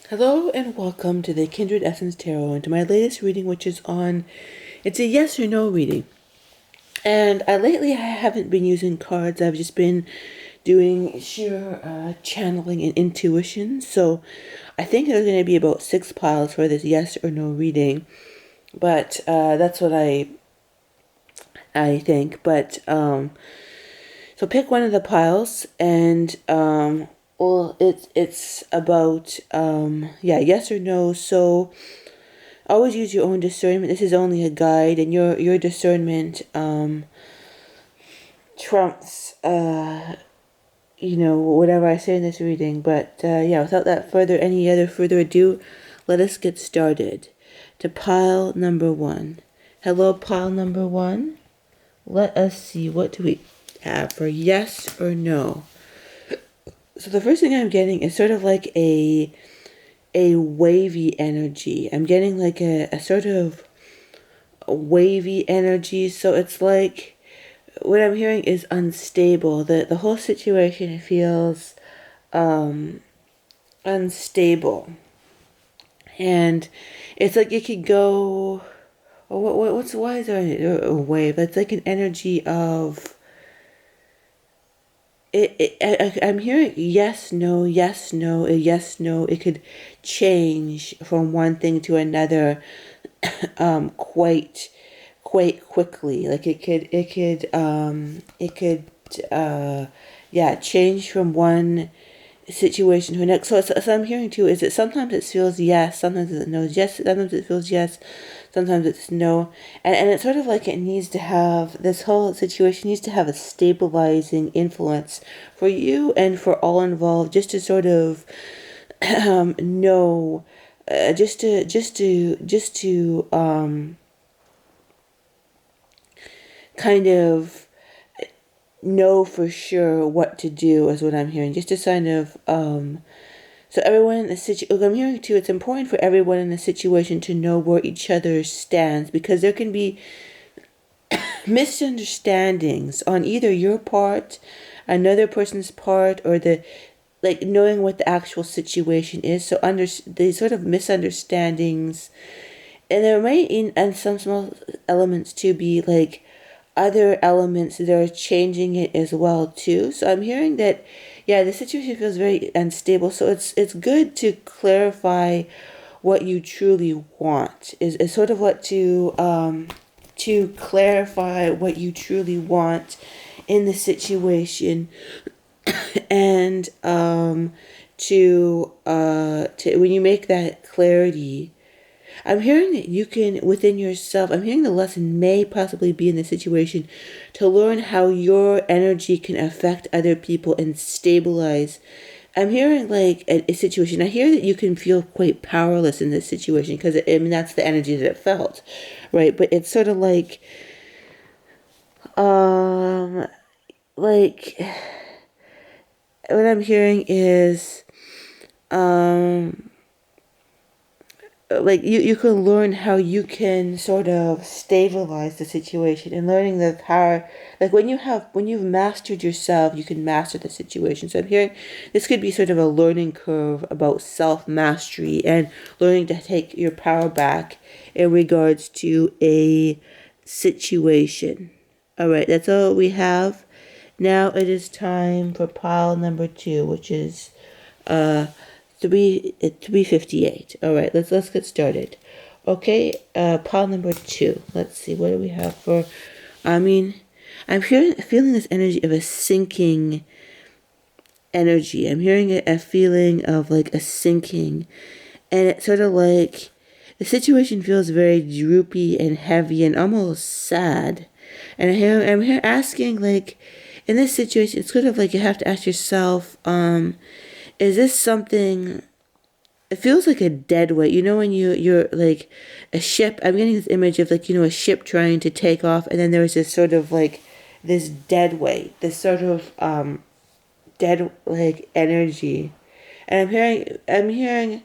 Hello and welcome to the Kindred Essence Tarot and to my latest reading, which is it's a yes or no reading. And lately I haven't been using cards. I've just been doing sheer channeling and intuition. So I think there's going to be about 6 piles for this yes or no reading. But that's what I think. But so pick one of the piles and it's about yes or no. So always use your own discernment. This is only a guide, and your discernment trumps whatever I say in this reading. But without any other further ado, let us get started. To pile number 1. Hello, pile number 1. Let us see, what do we have for yes or no? So the first thing I'm getting is sort of like a wavy energy. I'm getting like a sort of wavy energy. So it's like what I'm hearing is unstable. The whole situation feels unstable, and it's like it could go. Why is there a wave? It's like an energy of. I'm hearing yes, no, yes, no, yes, no. It could change from one thing to another quite quickly. Like it could change from one situation to the next. So I'm hearing too is that sometimes it feels yes, sometimes it knows yes, sometimes it feels yes, sometimes it's no. And it's sort of like it needs to have, this whole situation needs to have a stabilizing influence for you and for all involved, just to sort of know, just to kind of know for sure what to do is what I'm hearing. Just a sign of so everyone in the situation, I'm hearing too, it's important for everyone in the situation to know where each other stands, because there can be misunderstandings on either your part, another person's part, or knowing what the actual situation is. So these sort of misunderstandings, and there may in some small elements to be like other elements that are changing it as well too. So I'm hearing that the situation feels very unstable. So it's good to clarify what you truly want. Is sort of what to clarify what you truly want in the situation, and to when you make that clarity, I'm hearing that you can, within yourself, I'm hearing the lesson may possibly be in the situation to learn how your energy can affect other people and stabilize. I'm hearing like a situation. I hear that you can feel quite powerless in this situation, because that's the energy that it felt, right? But it's sort of um, like what I'm hearing is, like you can learn how you can sort of stabilize the situation, and learning the power, like when you've mastered yourself, you can master the situation. So I'm hearing this could be sort of a learning curve about self-mastery and learning to take your power back in regards to a situation. All right, that's all we have. Now it is time for pile number 2, which is 358. All right, let's get started. Okay, pile number 2. Let's see, what do we have for? I'm feeling this energy of a sinking energy. I'm hearing a feeling of like a sinking, and it's sort of like the situation feels very droopy and heavy and almost sad. And I'm here asking, like, in this situation, it's sort of like you have to ask yourself, is this something? It feels like a dead weight. You know when you're like a ship. I'm getting this image of like, a ship trying to take off, and then there's this sort of like this dead weight, this sort of dead like energy. And I'm hearing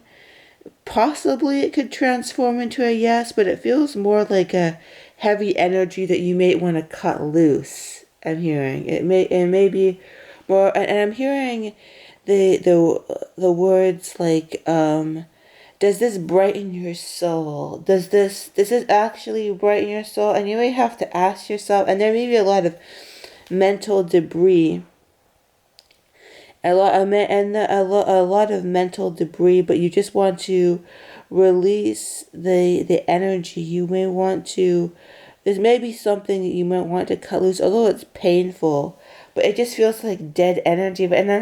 possibly it could transform into a yes, but it feels more like a heavy energy that you may want to cut loose. I'm hearing it may be more, and I'm hearing the words like does this brighten your soul? Does this actually brighten your soul? And you may have to ask yourself, and there may be a lot of mental debris, a lot of mental debris, but you just want to release the energy. You may want to, there's maybe something that you might want to cut loose, although it's painful, but it just feels like dead energy. But and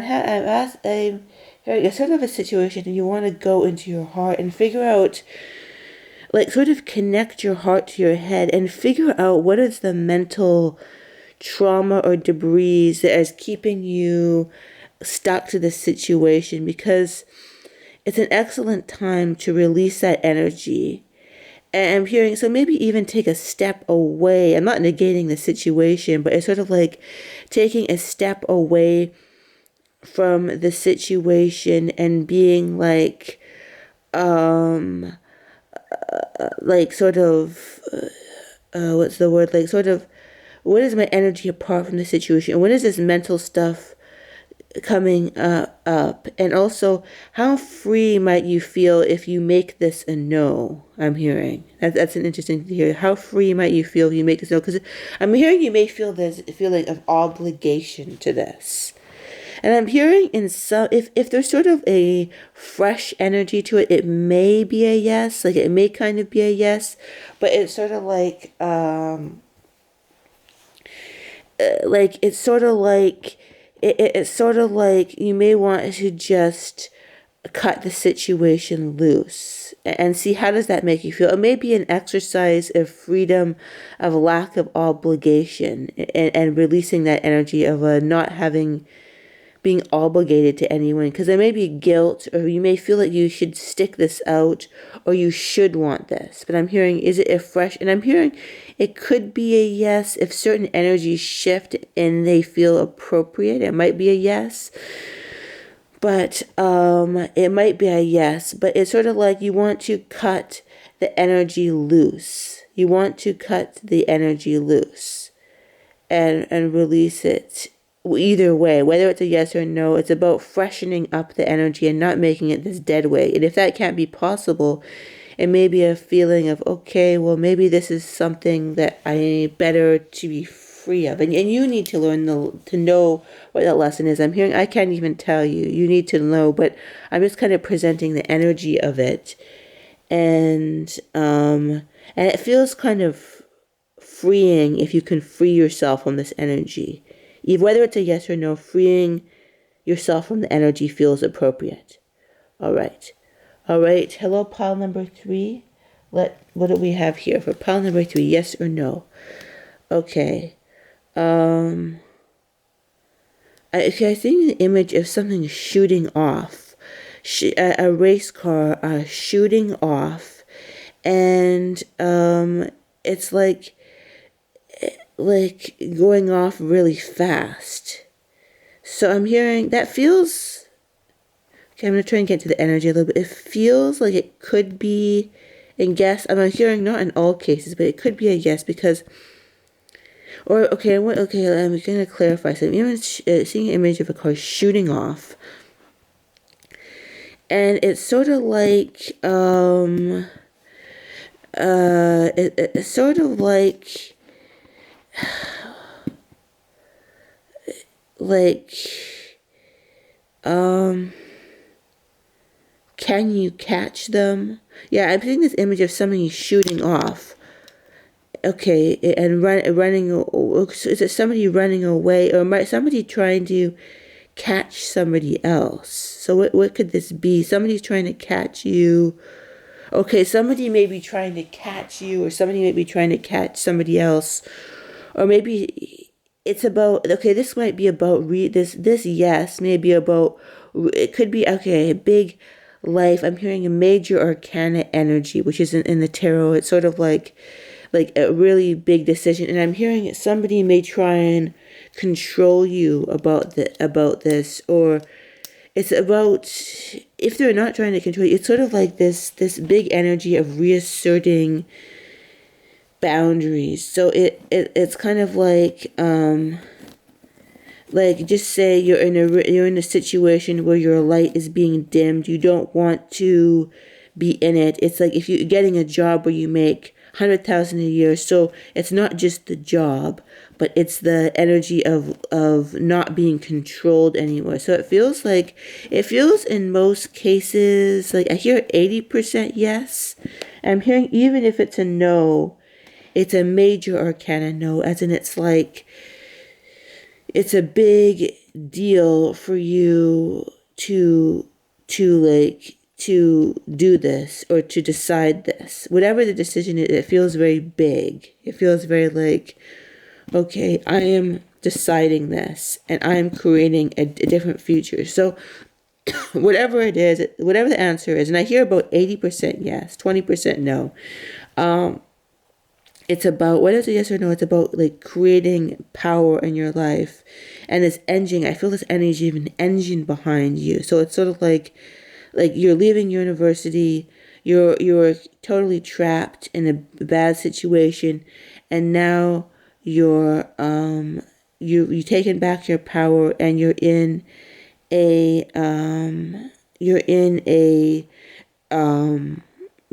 I'm it's sort of a situation, and you want to go into your heart and figure out, like, sort of connect your heart to your head and figure out what is the mental trauma or debris that is keeping you stuck to this situation, because it's an excellent time to release that energy. And I'm hearing, so maybe even take a step away. I'm not negating the situation, but it's sort of like taking a step away from the situation and being like sort of, what's the word? Like sort of, what is my energy apart from the situation? What is this mental stuff coming up? And also, how free might you feel if you make this a no? I'm hearing that's an interesting to hear. How free might you feel if you make this no? Because I'm hearing you may feel this feeling of obligation to this. And I'm hearing in some, if there's sort of a fresh energy to it, it may be a yes. Like, it may kind of be a yes, but it's sort of it's sort of like it's sort of like you may want to just cut the situation loose and see how does that make you feel. It may be an exercise of freedom, of lack of obligation, and releasing that energy of not having, being obligated to anyone, because there may be guilt, or you may feel that you should stick this out, or you should want this. But I'm hearing, is it a fresh, and I'm hearing it could be a yes if certain energies shift and they feel appropriate. It might be a yes, but it might be a yes, but it's sort of like you want to cut the energy loose. You want to cut the energy loose and release it. Either way, whether it's a yes or no, it's about freshening up the energy and not making it this dead weight. And if that can't be possible, it may be a feeling of, okay, well, maybe this is something that I better to be free of. And you need to learn to know what that lesson is. I'm hearing, I can't even tell you. You need to know, but I'm just kind of presenting the energy of it. And it feels kind of freeing if you can free yourself from this energy. Whether it's a yes or no, freeing yourself from the energy feels appropriate. All right. Hello, pile number 3. What do we have here for pile number 3? Yes or no? Okay. I think the image of something shooting off, a race car shooting off, and it's like going off really fast. So I'm hearing that feels, okay, I'm going to try and get to the energy a little bit. It feels like it could be, and guess, I'm hearing not in all cases, but it could be a yes, because, or, okay, I'm going to clarify something. I'm seeing an image of a car shooting off, and it's sort of like, it's sort of like, can you catch them? Yeah, I'm seeing this image of somebody shooting off. Okay, and running. Is it somebody running away, or might somebody trying to catch somebody else? So what could this be? Somebody's trying to catch you. Okay, somebody may be trying to catch you, or somebody may be trying to catch somebody else. Or maybe it's about, okay, this might be about, this yes may be about, it could be, okay, a big life. I'm hearing a major arcana energy, which is in the tarot. It's sort of like a really big decision. And I'm hearing somebody may try and control you about this, or it's about, if they're not trying to control you, it's sort of like this big energy of reasserting boundaries. So it's kind of like just say you're in a situation where your light is being dimmed. You don't want to be in it. It's like if you're getting a job where you make 100,000 a year, so it's not just the job, but it's the energy of not being controlled anymore. So it feels in most cases, like I hear 80% yes. I'm hearing even if it's a no, it's a major arcana no, as in it's like it's a big deal for you to do this or to decide this. Whatever the decision is, it feels very big. It feels very like, okay, I am deciding this and I am creating a different future. So whatever it is, whatever the answer is, and I hear about 80% yes, 20% no. It's about, what is it, yes or no? It's about like creating power in your life. And this engine, I feel this energy of an engine behind you. So it's sort of like you're leaving university, you're totally trapped in a bad situation, and now you're taken back your power, and you're in a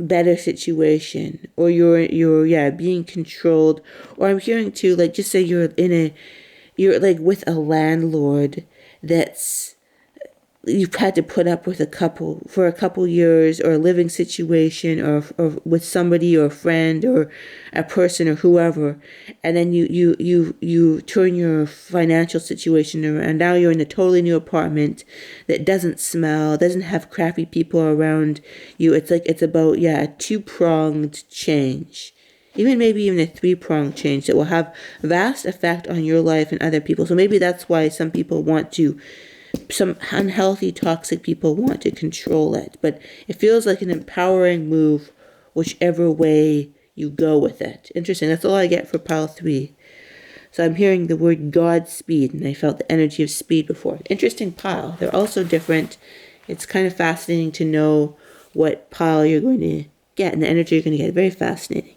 better situation, or you're being controlled. Or I'm hearing too, like, just say you're like with a landlord that's you've had to put up with for a couple years, or a living situation, or with somebody or a friend or a person or whoever, and then you turn your financial situation around. Now you're in a totally new apartment that doesn't smell, doesn't have crappy people around you. It's about a two-pronged change. Maybe even a three-pronged change that will have vast effect on your life and other people. So maybe that's why some unhealthy, toxic people want to control it. But it feels like an empowering move, whichever way you go with it. Interesting. That's all I get for pile 3. So I'm hearing the word Godspeed, and I felt the energy of speed before. Interesting pile. They're also different. It's kind of fascinating to know what pile you're going to get and the energy you're going to get. Very fascinating.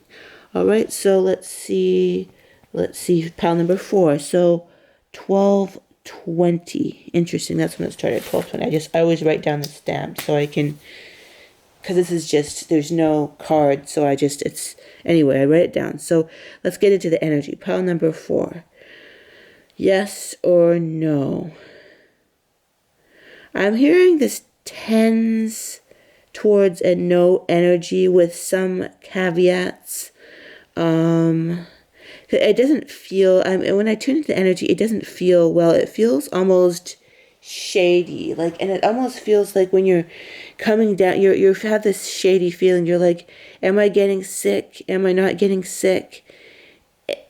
All right, so let's see. Pile number 4. So 1220. Interesting. That's when it started. 1220. I always write down the stamp so I can, because this is just, there's no card, so anyway, I write it down. So let's get into the energy. Pile number 4. Yes or no? I'm hearing this tends towards a no energy with some caveats. It doesn't feel, when I tune into the energy, it doesn't feel well. It feels almost shady, and it almost feels like when you're coming down, you have this shady feeling. You're like, am I getting sick? Am I not getting sick?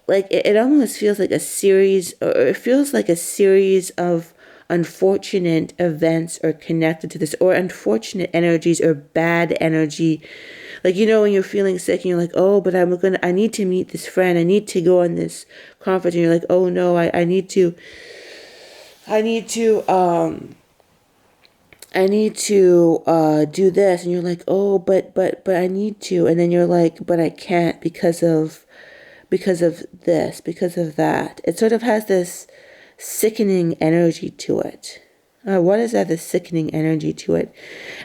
It almost feels like a series, or it feels like a series of unfortunate events are connected to this, or unfortunate energies, or bad energy. When you're feeling sick and you're like, oh, but I need to meet this friend. I need to go on this conference. And you're like, oh no, I need to do this. And you're like, oh, but I need to. And then you're like, but I can't because of this, because of that. It sort of has this sickening energy to it. What is that? The sickening energy to it.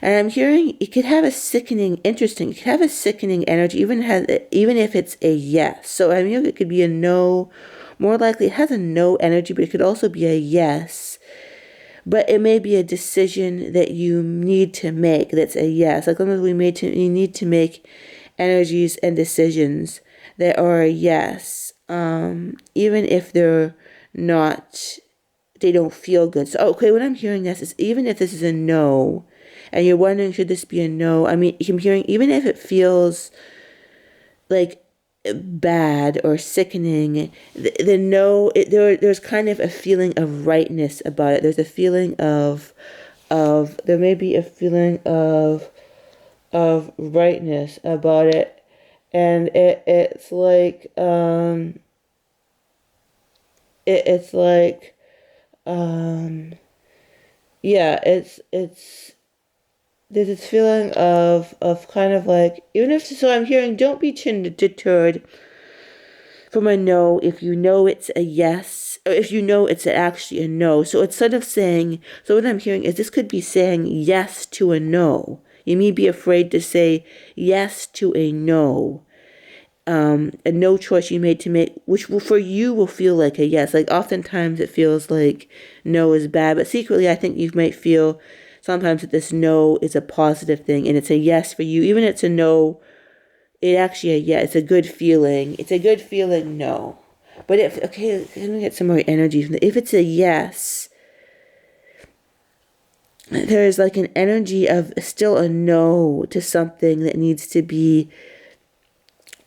And I'm hearing it could have a sickening, interesting, it could have a sickening energy, even if it's a yes. So it could be a no. More likely it has a no energy, but it could also be a yes. But it may be a decision that you need to make that's a yes. Sometimes you need to make energies and decisions that are a yes. Even if they're not, they don't feel good. So, okay, what I'm hearing this is, even if this is a no, and you're wondering, should this be a no? I'm hearing, even if it feels like bad or sickening, the no, there's kind of a feeling of rightness about it. There's a feeling there may be a feeling of rightness about it. And it's like, it's there's this feeling of kind of like, even if, so I'm hearing, don't be deterred from a no if you know it's a yes, or if you know it's actually a no. So it's sort of saying, so what I'm hearing is this could be saying yes to a no. You may be afraid to say yes to a no. A no choice you made to make, which will, for you will feel like a yes. Like oftentimes it feels like no is bad, but secretly I think you might feel sometimes that this no is a positive thing and it's a yes for you. Even if it's a no, it actually a yes. It's a good feeling. It's a good feeling no. But if, okay, let me get some more energy from that. If it's a yes, there is like an energy of still a no to something that needs to be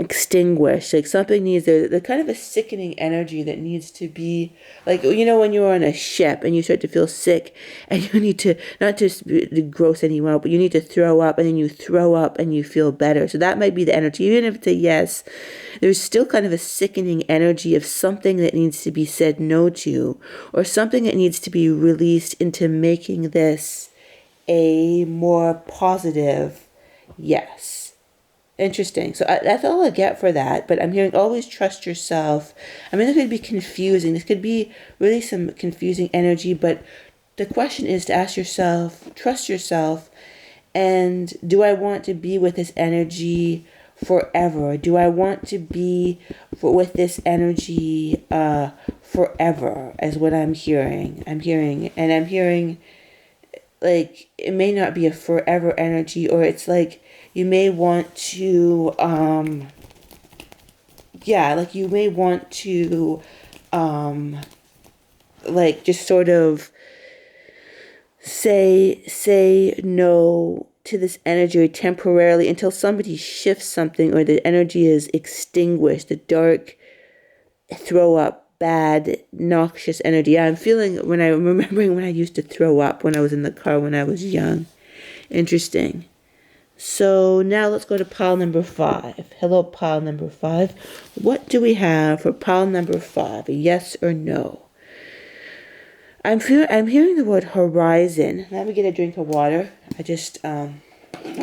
extinguished. Like something needs, the kind of a sickening energy that needs to be, like, you know, when you're on a ship and you start to feel sick and you need to, not just gross anyone out, but you need to throw up, and then you throw up and you feel better. So that might be the energy. Even if it's a yes, there's still kind of a sickening energy of something that needs to be said no to, or something that needs to be released into making this a more positive yes. Interesting. So that's all I get for that. But I'm hearing always trust yourself. I mean, this could be confusing. This could be really some confusing energy. But the question is to ask yourself, trust yourself. And do I want to be with this energy forever? Do I want to be with this energy forever? Is what I'm hearing. I'm hearing like it may not be a forever energy, or it's like you may want to like you may want to like just sort of say no to this energy temporarily until somebody shifts something, or the energy is extinguished, the dark throw up bad noxious energy. I'm feeling when I'm remembering when I used to throw up when I was in the car when I was young. Interesting. So now let's go to pile number 5. Hello, pile number 5. What do we have for pile number 5? A yes or no? I'm hearing the word horizon. Let me get a drink of water. I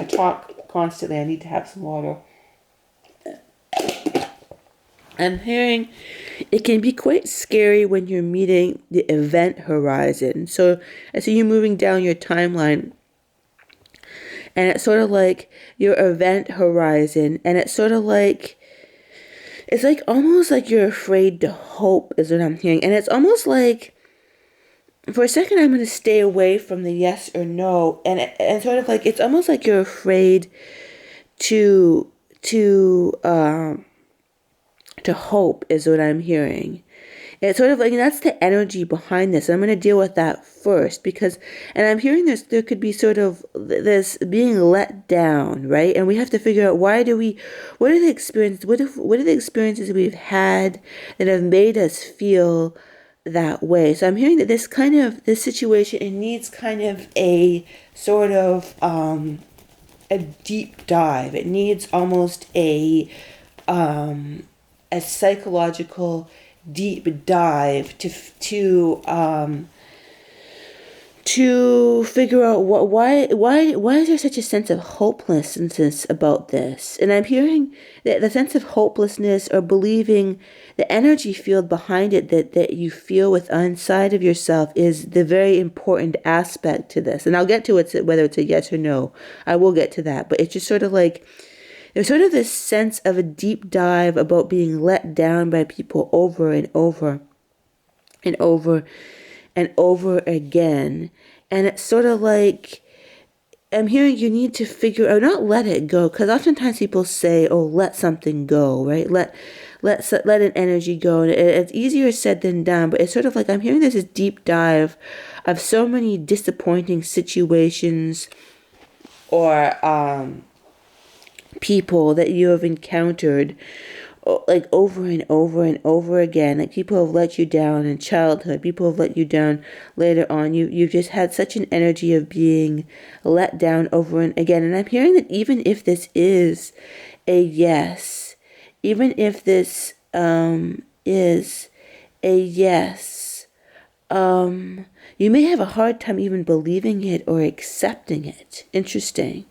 talk constantly. I need to have some water. I'm hearing it can be quite scary when you're meeting the event horizon. So I see you moving down your timeline, and it's sort of like your event horizon, and it's sort of like, it's like almost like you're afraid to hope is what I'm hearing. And it's almost like, for a second I'm going to stay away from the yes or no, and sort of like, it's almost like you're afraid to hope is what I'm hearing. It's sort of like, that's the energy behind this. I'm going to deal with that first because, and I'm hearing there could be sort of this being let down, right? And we have to figure out what are the experiences we've had that have made us feel that way. So I'm hearing that this situation, it needs kind of a sort of, a deep dive. It needs almost a psychological deep dive to figure out why is there such a sense of hopelessness about this. And I'm hearing that the sense of hopelessness, or believing the energy field behind it that you feel with inside of yourself, is the very important aspect to this. And I'll get to it, whether it's a yes or no. I will get to that. But it's just sort of like, there's sort of this sense of a deep dive about being let down by people over and over and over and over again. And it's sort of like, I'm hearing you need to figure out, not let it go, because oftentimes people say, oh, let something go, right? Let an energy go. And it's easier said than done, but it's sort of like, I'm hearing this deep dive of so many disappointing situations or people that you have encountered, like over and over and over again. Like people have let you down in childhood, people have let you down later on. You've just had such an energy of being let down over and again. And I'm hearing that even if this is a yes, even if this is a yes, you may have a hard time even believing it or accepting it. Interesting.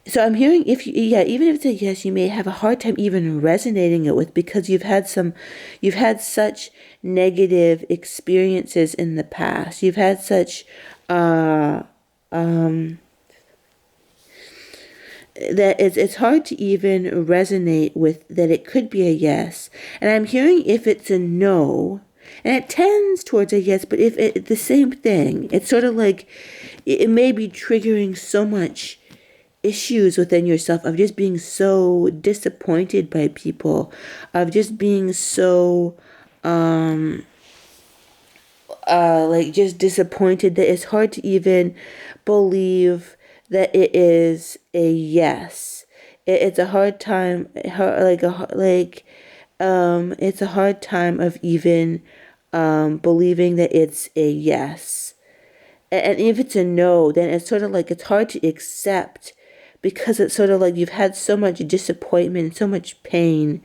So I'm hearing even if it's a yes, you may have a hard time even resonating it with, because you've had such negative experiences in the past. You've had such that it's hard to even resonate with that it could be a yes. And I'm hearing if it's a no, and it tends towards a yes, but if it the same thing, it's sort of like it may be triggering so much issues within yourself of just being so disappointed by people, of just being so like just disappointed that it's hard to even believe that it is a yes. It's a hard time, it's a hard time of even believing that it's a yes. And if it's a no, then it's sort of like it's hard to accept because it's sort of like you've had so much disappointment, so much pain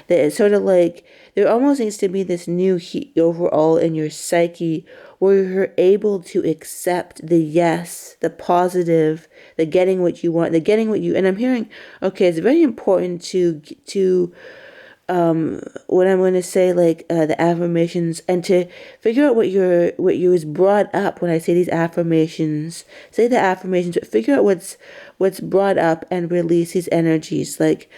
that it's sort of like there almost needs to be this new heat overall in your psyche where you're able to accept the yes, the positive, the getting what you want, the getting what you, and I'm hearing, okay, it's very important to what I'm going to say, like the affirmations, and to figure out what you was brought up when I say these affirmations. Say the affirmations, but figure out what's brought up and release these energies. Like,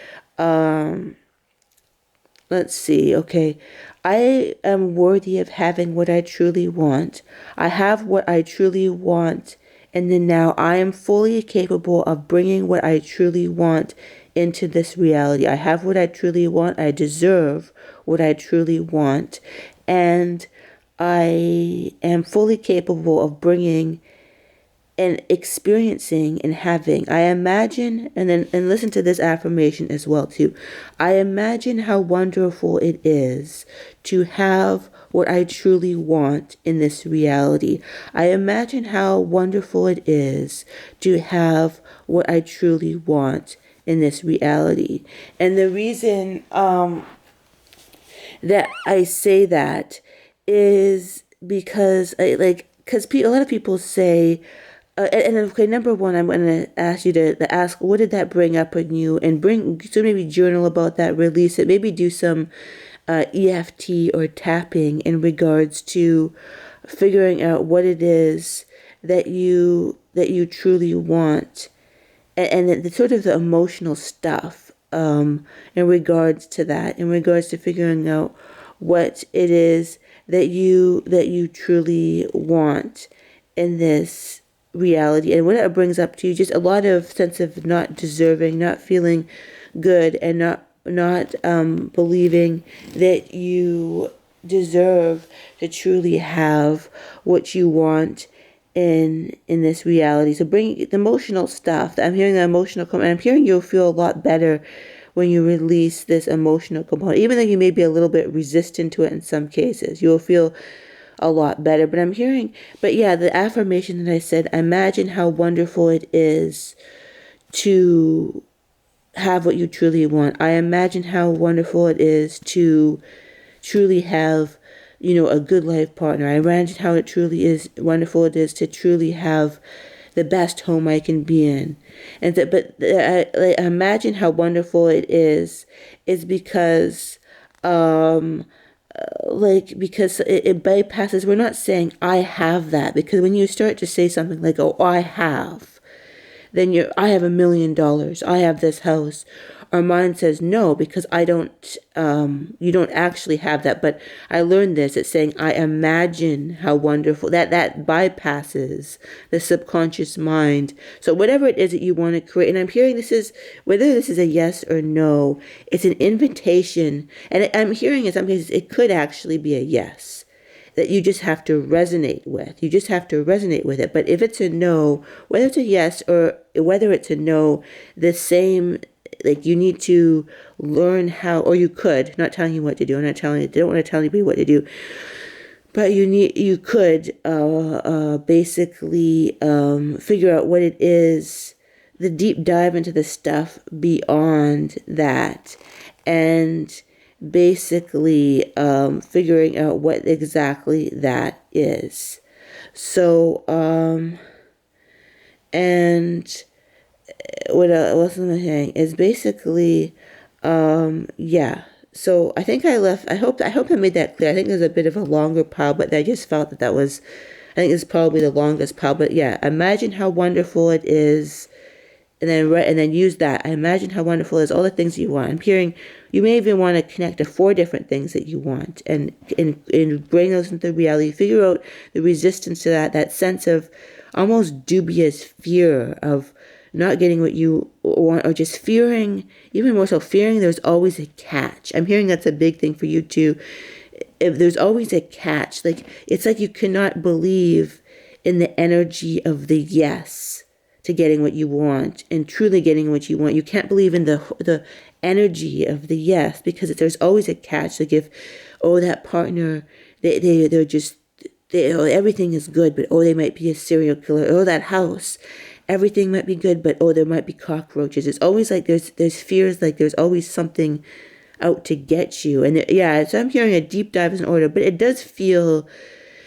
let's see. Okay, I am worthy of having what I truly want. I have what I truly want. And then now I am fully capable of bringing what I truly want into this reality. I have what I truly want. I deserve what I truly want. And I am fully capable of bringing and experiencing and having. I imagine, and listen to this affirmation as well too. I imagine how wonderful it is to have what I truly want in this reality. I imagine how wonderful it is to have what I truly want in this reality. And the reason that I say that is because because a lot of people say, and okay, number one, I'm going to ask you to ask, what did that bring up in you? And so maybe journal about that, release it, maybe do some EFT or tapping in regards to figuring out what it is that you truly want, and the sort of the emotional stuff in regards to that, in regards to figuring out what it is that you truly want in this reality, and what it brings up to you, just a lot of sense of not deserving, not feeling good, and not believing that you deserve to truly have what you want in this reality. So bring the emotional stuff. I'm hearing the emotional component. I'm hearing you'll feel a lot better when you release this emotional component, even though you may be a little bit resistant to it in some cases. You'll feel a lot better. But I'm hearing, but yeah, the affirmation that I said, imagine how wonderful it is to have what you truly want. I imagine how wonderful it is to truly have, a good life partner. I imagine how it truly is wonderful it is to truly have the best home I can be in. And I imagine how wonderful it is because because it bypasses, we're not saying I have that, because when you start to say something like, oh, I have, then I have $1,000,000, I have this house. Our mind says no, because I don't, you don't actually have that. But I learned this. It's saying, I imagine how wonderful, that bypasses the subconscious mind. So whatever it is that you want to create, and I'm hearing whether this is a yes or no, it's an invitation. And I'm hearing in some cases, it could actually be a yes, that you just have to resonate with. You just have to resonate with it. But if it's a no, whether it's a yes or whether it's a no, the same, like, you need to learn how, or you could, not telling you what to do. I'm not telling you, I don't want to tell anybody what to do. But you could basically figure out what it is, the deep dive into the stuff beyond that, and basically figuring out what exactly that is. So, and what else am I saying is basically, yeah. So I think I hope I made that clear. I think there's a bit of a longer pile, but I just felt that I think it's probably the longest pile. But yeah, imagine how wonderful it is and then use that. I imagine how wonderful it is, all the things you want. I'm hearing you may even want to connect to 4 different things that you want, and bring those into reality. Figure out the resistance to that sense of almost dubious fear of not getting what you want, or just fearing, even more so fearing there's always a catch. I'm hearing that's a big thing for you too. If there's always a catch, like it's like you cannot believe in the energy of the yes to getting what you want and truly getting what you want. You can't believe in the energy of the yes, because there's always a catch. Like if, that partner, they're just, everything is good, but they might be a serial killer. That house, everything might be good, but there might be cockroaches. It's always like there's fears, like there's always something out to get you. And so I'm hearing a deep dive is in order, but it does feel,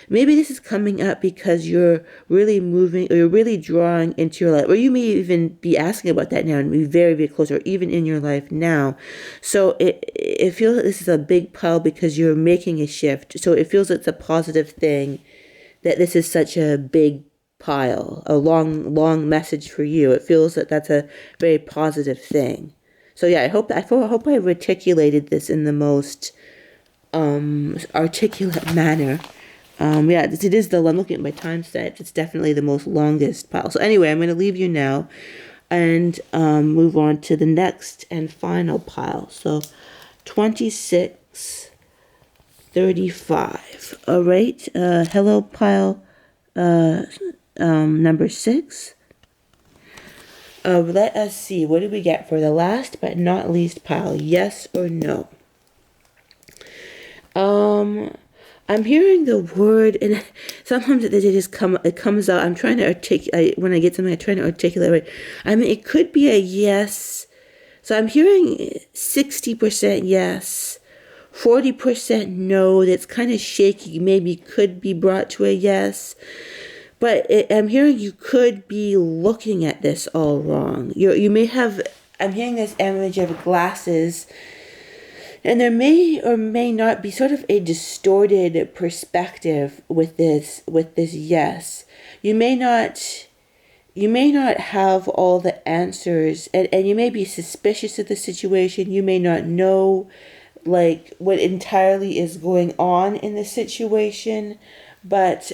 maybe this is coming up because you're really moving, or you're really drawing into your life, or you may even be asking about that now and be very, very close, or even in your life now. So it feels like this is a big pile because you're making a shift. So it feels it's a positive thing that this is such a big pile, a long message for you. It feels that that's a very positive thing. So I hope I've articulated this in the most articulate manner. It is I'm looking at my time set. It's definitely the most longest pile. So anyway, I'm going to leave you now and move on to the next and final pile. So 2635. All right. Hello, pile number 6. Let us see. What do we get for the last but not least pile? Yes or no? I'm hearing the word, and sometimes it comes out. I'm trying to articulate, when I get something, I'm trying to articulate it. I mean, it could be a yes. So I'm hearing 60% yes, 40% no. That's kind of shaky. Maybe could be brought to a yes. But I'm hearing you could be looking at this all wrong. You may have, I'm hearing this image of glasses, and there may or may not be sort of a distorted perspective with this yes. You may not have all the answers, and you may be suspicious of the situation. You may not know like what entirely is going on in the situation, but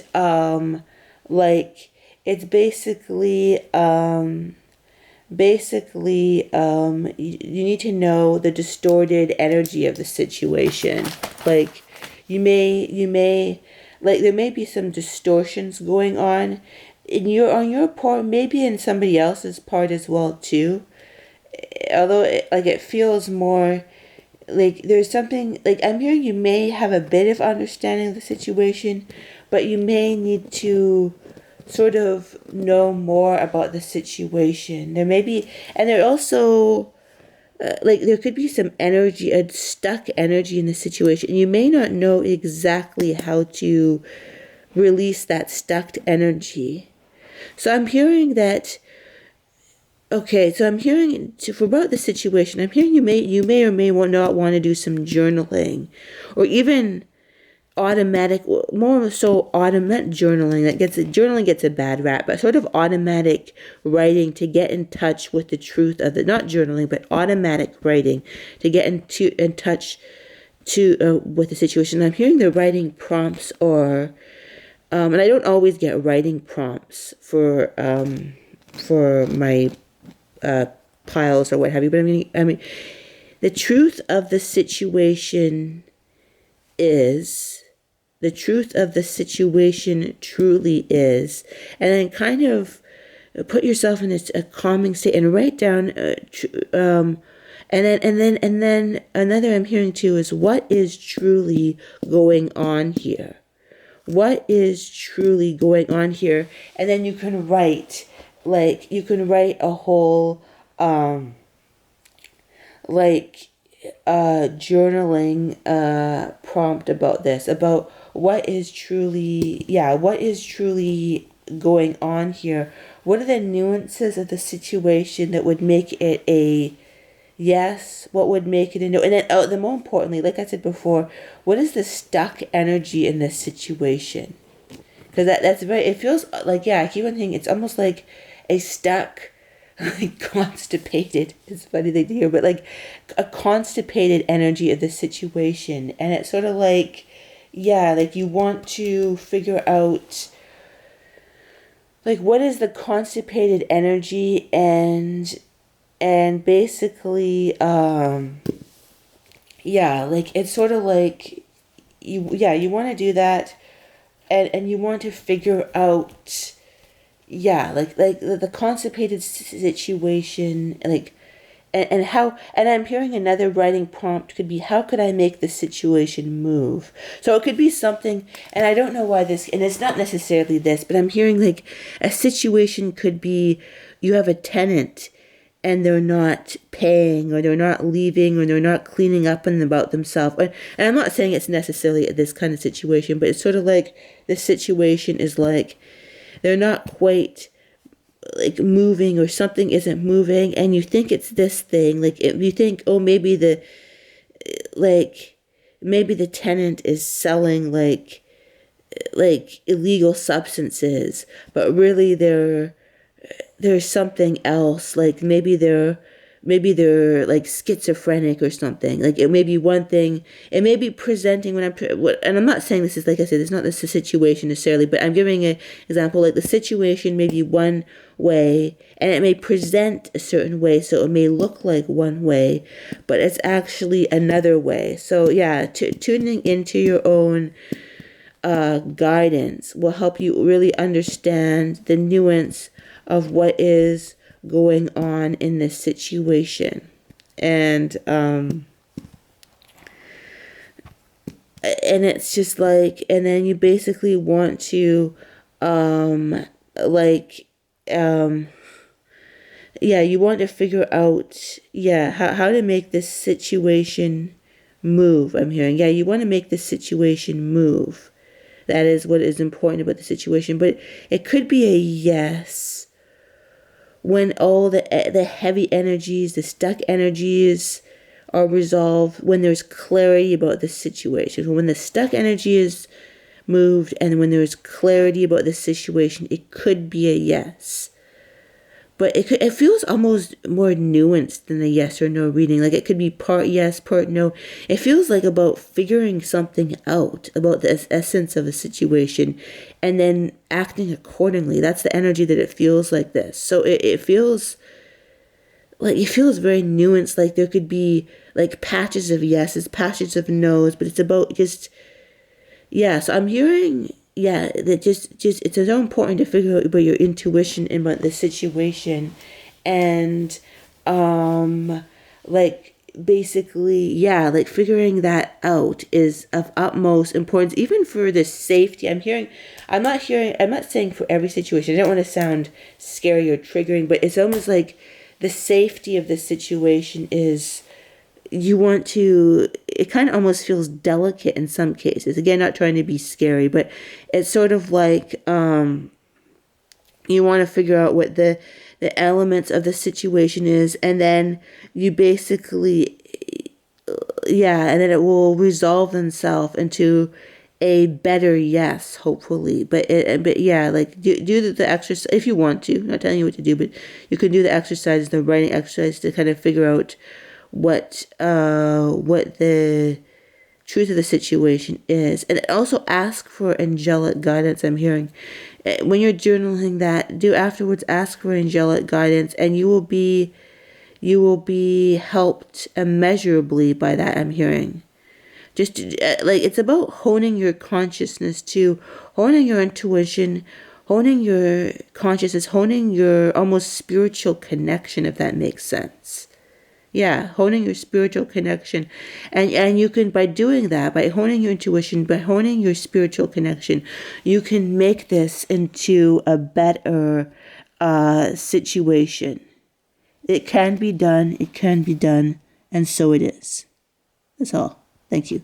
like it's basically you need to know the distorted energy of the situation. Like you may like there may be some distortions going on on your part, maybe in somebody else's part as well too. Although it feels more like there's something, like I'm hearing you may have a bit of understanding of the situation, but you may need to sort of know more about the situation. There may be, and there also, there could be some energy, a stuck energy in the situation. You may not know exactly how to release that stuck energy. So I'm hearing that, okay, so I'm hearing, for about the situation, I'm hearing you may or may not want to do some journaling, or even automatic, more so automatic journaling. Journaling gets a bad rap, but sort of automatic writing to get in touch with the truth of it. Not journaling, but automatic writing to get in touch with the situation. I'm hearing the writing prompts, or and I don't always get writing prompts for my piles or what have you, but I mean the truth of the situation is, the truth of the situation truly is, and then kind of put yourself in a calming state and write down and then another I'm hearing too is, what is truly going on here? What is truly going on here? And then you can write, a whole journaling prompt about this, about what is truly going on here. What are the nuances of the situation that would make it a yes? What would make it a no? And then, the more importantly, like I said before, what is the stuck energy in this situation? Because that's very, it feels like, I keep on thinking it's almost like a stuck like constipated. It's a funny thing to hear, but like a constipated energy of the situation. And it's sort of like, yeah, like you want to figure out like what is the constipated energy, and basically yeah, like it's sort of like you want to do that, and you want to figure out, yeah, like the constipated situation, like, and how, and I'm hearing another writing prompt could be, how could I make the situation move? So it could be something, and I don't know why this, and it's not necessarily this, but I'm hearing like a situation could be, you have a tenant and they're not paying, or they're not leaving, or they're not cleaning up and about themselves. And I'm not saying it's necessarily this kind of situation, but it's sort of like the situation is like they're not quite like moving, or something isn't moving, and you think it's this thing, like if you think, oh, maybe the tenant is selling like illegal substances, but really there's something else, like maybe they're like schizophrenic or something. Like it may be one thing, it may be presenting and I'm not saying this is, like I said, it's not this situation necessarily, but I'm giving an example, like the situation may be one way and it may present a certain way, so it may look like one way, but it's actually another way. So yeah, tuning into your own guidance will help you really understand the nuance of what is going on in this situation. And it's just like, and then you basically want to like yeah, you want to figure out, yeah, how to make this situation move. I'm hearing, yeah, you want to make this situation move. That is what is important about the situation. But it could be a yes when all the heavy energies, the stuck energies are resolved, when there's clarity about the situation. When the stuck energy is moved and when there's clarity about the situation, it could be a yes. But it feels almost more nuanced than a yes or no reading. Like it could be part yes, part no. It feels like about figuring something out, about the essence of a situation, and then acting accordingly. That's the energy that it feels like this. So it feels like, it feels very nuanced. Like there could be like patches of yeses, patches of nos, but it's about just, yeah. So I'm hearing, yeah, that just it's so important to figure out about your intuition and about the situation, and like basically, yeah, like figuring that out is of utmost importance, even for the safety. I'm not saying for every situation. I don't want to sound scary or triggering, but it's almost like the safety of the situation is, you want to, it kind of almost feels delicate in some cases. Again, not trying to be scary, but it's sort of like you want to figure out what the elements of the situation is, and then you basically, yeah, and then it will resolve themselves into a better yes, hopefully. But yeah, like do the exercise if you want to. I'm not telling you what to do, but you can do the exercise, the writing exercise, to kind of figure out what the truth of the situation is. And also ask for angelic guidance. I'm hearing when you're journaling that, do afterwards ask for angelic guidance, and you will be helped immeasurably by that. I'm hearing just like it's about honing your consciousness, to honing your intuition, honing your consciousness, honing your almost spiritual connection, if that makes sense. Yeah, honing your spiritual connection. And you can, by doing that, by honing your intuition, by honing your spiritual connection, you can make this into a better situation. It can be done, and so it is. That's all. Thank you.